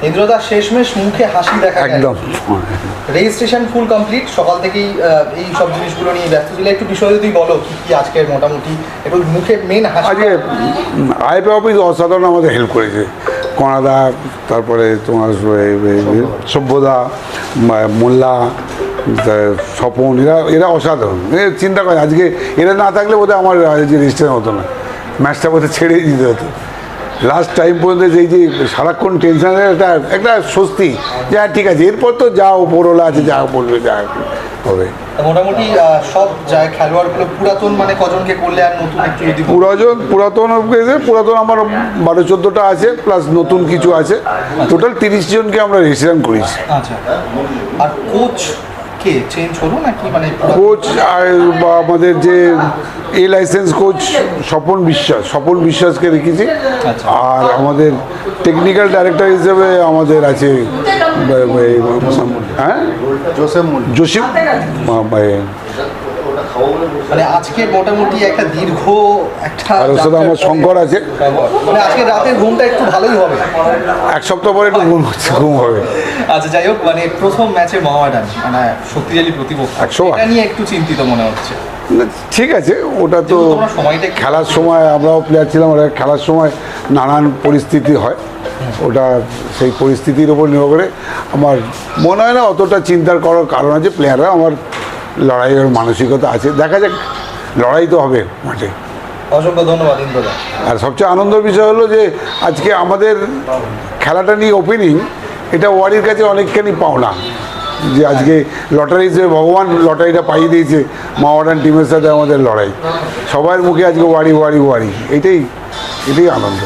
ইন্দ্রদা শেষমেশ মুখে হাসি দেখা গেল। একদম রেজিস্ট্রেশন ফুল কমপ্লিট, সকাল থেকেই এই সব জিনিসগুলো নিয়ে ব্যস্ত ছিল। একটু বিষয় যদি বলো কি কি আজকের মোটামুটি একটু মুখে মেন হাসি। আজকে আইপি অফিস অসাধারণ আমাদের হেল্প করেছে। কণাদা, তারপরে তোমার সভ্যদা, মোল্লা, স্বপন, এরা অসাধারণ। চিন্তা করে আজকে এরা না থাকলে বোধহয় আমার আজকে রেজিস্ট্রেশন হতো না, ম্যাচটা বোধহয় ছেড়েই দিতে হতো। লাস্ট টাইম পর্যন্ত যে সারাক্ষণ টেনশনের একটা স্বস্তি যে হ্যাঁ ঠিক আছে, এরপর তো যা ওপরওয়ালা আছে যা বলবে যা হবে। মোটামুটি সব যায় খেলোয়াড়গুলো পুরাতন মানে কজনকে করলে আর নতুন একটু যদি পুরাতন আমার 12-14টা আছে, প্লাস নতুন কিছু আছে। টোটাল 30 জনকে আমরা রেজিস্ট্রেশন করেছি। আচ্ছা, আর কোচ কে চেঞ্জ হলো নাকি মানে কোচ আমাদের যে লাইসেন্স কোচ স্বপন বিশ্বাসকে রেখেছি। আর আমাদের টেকনিক্যাল ডাইরেক্টর হিসেবে আমাদের আছে হ্যাঁ জসিম। মানে আজকে মোটামুটি একটা দীর্ঘ একটা আর ওর সাথে আমার শঙ্কর আছে। মানে আজকে রাতের ঘুমটা একটু ভালোই হবে, 1 সপ্তাহ পরে একটু ঘুম হবে। আচ্ছা যাই হোক, মানে প্রথম ম্যাচে মোহামেডান মানে শক্তিশালী প্রতিপক্ষ, এটা নিয়ে একটু চিন্তিত মনে হচ্ছে। ঠিক আছে, ওটা তো খেলার সময় আমরাও প্লেয়ার ছিলাম, ওরা খেলার সময় নানান পরিস্থিতি হয়, ওটা সেই পরিস্থিতির উপর নির্ভর করে। আমার মনে হয় না অতটা চিন্তার করার কারণ আছে। প্লেয়াররা আমার লড়াইয়ের মানসিকতা আছে, দেখা যাক, লড়াই তো হবে মাঠে। অসংখ্য ধন্যবাদ ইন্দ্রদা। আর সবচেয়ে আনন্দের বিষয় হলো যে আজকে আমাদের খেলাটা নিয়ে ওপেনিং, এটা ওয়ারির কাছে অনেকখানি পাওনা, যে আজকে লটারি যে ভগবান লটারিটা পাইয়ে দিয়েছে মোহামেডান টিমের সাথে আমাদের লড়াই। সবার মুখে আজকে ওয়ারি, এটাই আনন্দ।